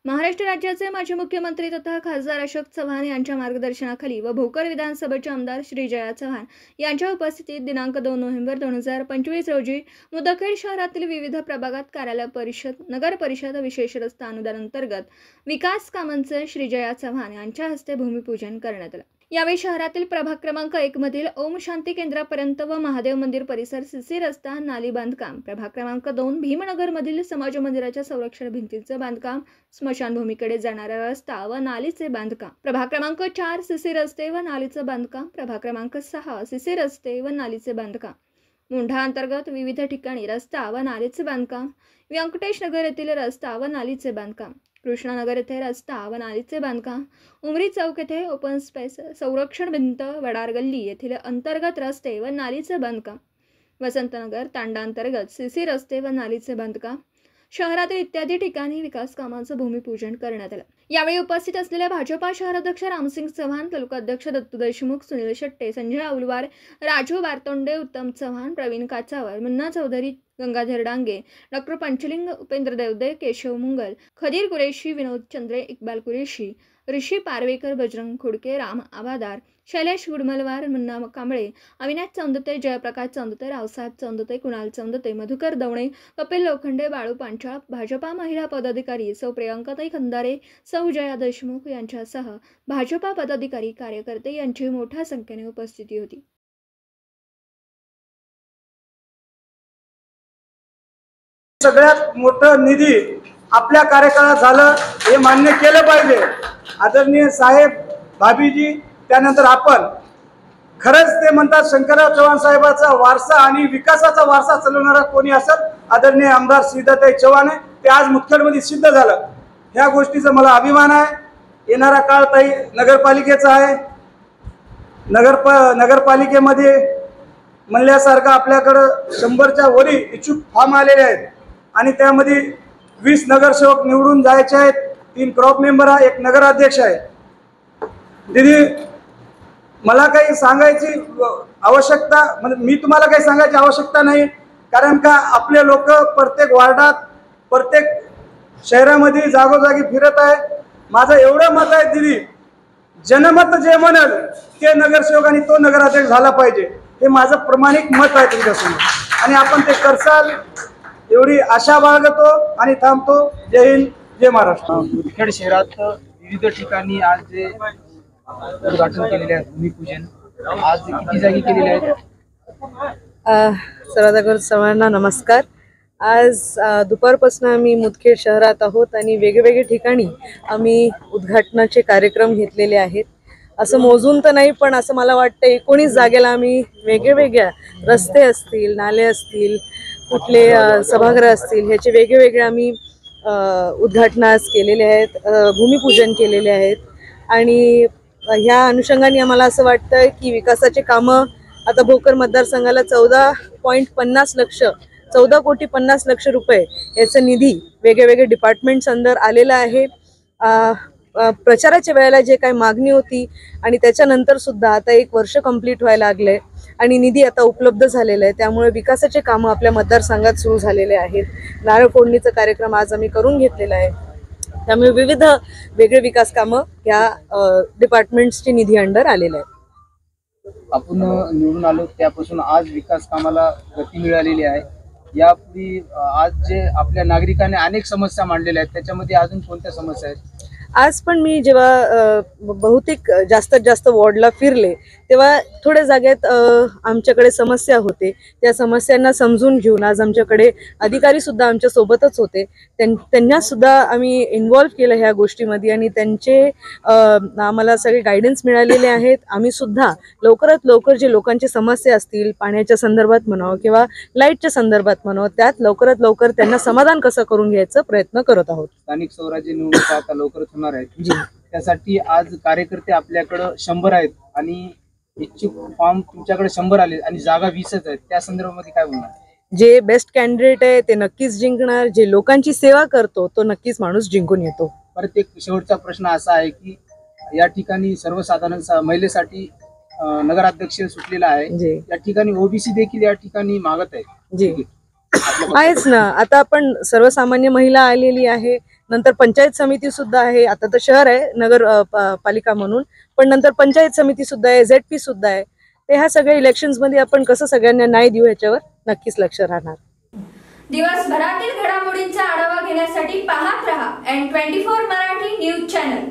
महाराष्ट्र राज्याचे माजी मुख्यमंत्री तथा खासदार अशोक चव्हाण यांच्या मार्गदर्शनाखाली व भोकर विधानसभेचे आमदार श्रीजया चव्हाण यांच्या उपस्थितीत दिनांक 2 नोव्हेंबर 2025 रोजी मुदखेड शहरातील विविध प्रभागात कार्यालय परिषद, नगर परिषद, विशेष रस्ता अनुदान अंतर्गत विकास कामांचे श्रीजया चव्हाण यांच्या हस्ते भूमिपूजन करण्यात आले। यावेळी शहरातील प्रभाग क्रमांक 1 मधील ओम शांती केंद्रापर्यंत व महादेव मंदिर परिसर, सीसी रस्ता, नाली बांधकाम, प्रभाग क्रमांक 2 भीमनगर मधील समाज मंदिराच्या संरक्षण भिंतीचे बांधकाम, स्मशानभूमीकडे जाणारा रस्ता व नालीचे बांधकाम, प्रभाग क्रमांक 4 सीसी रस्ते व नालीचे बांधकाम, प्रभाग क्रमांक 6 सीसी रस्ते व नालीचे बांधकाम, मुंढा अंतर्गत विविध ठिकाणी रस्ता व नालीचे बांधकाम, व्यंकटेश नगर येथील रस्ता व नालीचे बांधकाम, कृष्णानगर येथे रस्ता व नालीचे बांधकाम, उमरी चौक येथे ओपन स्पेस, संरक्षण भिंत, वडार गल्ली येथील अंतर्गत रस्ते व नालीचे बांधकाम, वसंतनगर तांडा अंतर्गत सीसी रस्ते व नालीचे बांधकाम, शहरातील इत्यादी ठिकाणी विकास कामांचं भूमिपूजन करण्यात आलं। यावेळी उपस्थित असलेले भाजपा शहराध्यक्ष रामसिंग चव्हाण, तालुका अध्यक्ष दत्तू देशमुख, सुनील शेट्टे, संजय अवलवार, राजू बारतोंडे, उत्तम चव्हाण, प्रवीण काचावर, मुन्ना चौधरी, गंगाधर डांगे, डॉक्टर पंचलिंग, उपेंद्र देवदे, केशव मुंगल, खदीर कुरेशी, विनोद चंद्रे, इक्बाल कुरेशी, ऋषी पारवेकर, बजरंग खुडके, राम आबादार, शैलेश गुडमलवार, मुन्ना कांबळे, अविनाश चौंदते, जयप्रकाश चौंदते, रावसाहेब चौंदते, कुणाल चौंदते, मधुकर दवणे, कपिल लोखंडे, बाळू पांचाळ, भाजपा महिला पदाधिकारी सौ प्रियंकाताई खंदारे, सौ जया देशमुख यांच्यासह भाजपा पदाधिकारी, कार्यकर्ते यांची मोठ्या संख्येने उपस्थिती होती। सगळ्यात मोठं निधी आपल्या कार्यकाळात झालं हे मान्य केलं पाहिजे। आदरणीय साहेब, भाभीजी, त्यानंतर आपण खरंच ते म्हणतात शंकरराव चव्हाण साहेबाचा वारसा आणि विकासाचा वारसा चालवणारा कोणी असेल, आदरणीय आमदार श्रीजयाताई चव्हाण आहे। ते आज मुदखेडमध्ये सिद्ध झालं। ह्या गोष्टीचा मला अभिमान आहे। येणारा काळ ताई नगरपालिकेचा आहे। नगरपालिकेमध्ये म्हणल्यासारखं आपल्याकडं 100च्या वरी इच्छुक फॉर्म आलेले आहेत आणि त्यामध्ये 20 नगरसेवक निवडून जायचे आहेत, 3 क्रॉप मेंबर आहे, 1 नगराध्यक्ष आहे। दीदी, मला काही सांगायची आवश्यकता म्हणजे मी तुम्हाला काही सांगायची आवश्यकता नाही, कारण का आपले लोक प्रत्येक वार्डात, प्रत्येक शहरामध्ये जागोजागी फिरत आहे। माझं एवढं मत आहे दीदी, जनमत जे म्हणेल ते नगरसेवक आणि तो नगराध्यक्ष झाला पाहिजे, हे माझं प्रामाणिक मत आहे तुमच्यासमोर आणि आपण ते करसाल एवढी आशा बाळगतो आणि थांबतो। जय हिंद, जय महाराष्ट्र। मुदखेड शहरात विविध ठिकाणी आज जे उद्घाटन केलेले आहे, भूमिपूजन आज किती जागी केलेले आहेत? सर्वांना सर्वांना नमस्कार। आज दुपारपासून आम्ही मुदखेड शहरात आहोत आणि वेगवेगळ्या ठिकाणी आम्ही उद्घाटनाचे कार्यक्रम घेतलेले आहेत। असं मोजून तर नाही, पण असं मला वाटतं 19 जागेला आम्ही वेगवेगळ्या रस्ते असतील, नाले असतील, कुठले सभागृह असतील, ह्याचे वेगवेगळे आम्ही उद्घाटनास केलेले आहेत, भूमिपूजन केलेले आहेत। आणि ह्या अनुषंगाने आम्हाला असं वाटतं की विकासाचे कामं आता भोकर मतदारसंघाला 14 कोटी 50 लक्ष रुपये याचा निधी वेगवेगळे डिपार्टमेंट्स अंदर आलेला आहे। प्रचाराच्या वेळेला जे काही मागणी होती आणि त्याच्यानंतर सुद्धा आता 1 वर्ष कंप्लीट व्हायला लागले आणि निधी आता उपलब्ध झालेला आहे, त्यामुळे विकासाचे कामं आपल्या मतदारसंघात सुरू झालेले आहेत। नारळ फोडणीचा कार्यक्रम आज आम्ही करून घेतलेला आहे, त्यामुळे विविध वेगळे विकास कामं या डिपार्टमेंट्सचे निधी अंडर आलेले आहेत। आपण निवडून आलो त्यापासून आज विकास कामाला गती मिळालेली आहे। यापूर्वी आज जे आपल्या नागरिकांनी अनेक समस्या मांडलेल्या आहेत, त्याच्यामध्ये अजून कोणत्या समस्या आहेत? आज पण मी जेव्हा बहुतेक जास्तीत जास्त वॉर्डला फिरले तेव्हा थोड्या जागेत आमच्याकडे समस्या होते, त्या समस्यांना समजून घेऊन आज आमच्याकडे अधिकारी सुद्धा आमच्या सोबतच होते, त्यांना सुद्धा आम्ही इन्व्हॉल्व केलं ह्या गोष्टीमध्ये आणि त्यांचे आम्हाला सगळे गायडन्स मिळालेले आहेत। आम्ही सुद्धा लवकरात लवकर जे लोकांची समस्या असतील, पाण्याच्या संदर्भात म्हणावं किंवा लाईटच्या संदर्भात म्हणावं, त्यात लवकरात लवकर त्यांना समाधान कसं करून घ्यायचं प्रयत्न करत आहोत। स्थानिक स्वराज्य निवडणुका आता लवकरच होणार आहेत, त्यासाठी आज कार्यकर्ते आपल्याकडे 100 आहेत आणि इच्छुक फॉर्म तुमच्याकडे 100 आले आणि जागा 20च आहेत, त्या संदर्भामध्ये काय बोलणार? जे बेस्ट कॅन्डिडेट आहे ते नक्कीच जिंकणार, जे लोकांची सेवा करतो तो नक्कीच माणूस जिंकून येतो। परत एक शेवटचा प्रश्न असा आहे की या ठिकाणी सर्वसाधारण महिलेसाठी नगराध्यक्ष सुटलेला आहे, या ठिकाणी ओबीसी देखील या ठिकाणी मागत आहे। जी आहेच ना, आता आपण सर्वसामान्य महिला आलेली आहे, नंतर पंचायत समिती सुद्धा आहे, आता तर शहर आहे नगर पालिका म्हणून, पण नंतर पंचायत समिती सुद्धा आहे, ZP सुद्धा आहे. ते ह्या सगळ्या इलेक्शन्स मध्ये आपण कसं सगळ्यांना न्याय देऊ ह्याच्यावर नक्कीच लक्ष राहणार. दिवसभरातील घडामोडींचा आढावा घेण्यासाठी पाहत रहा N24 मराठी न्यूज चॅनल.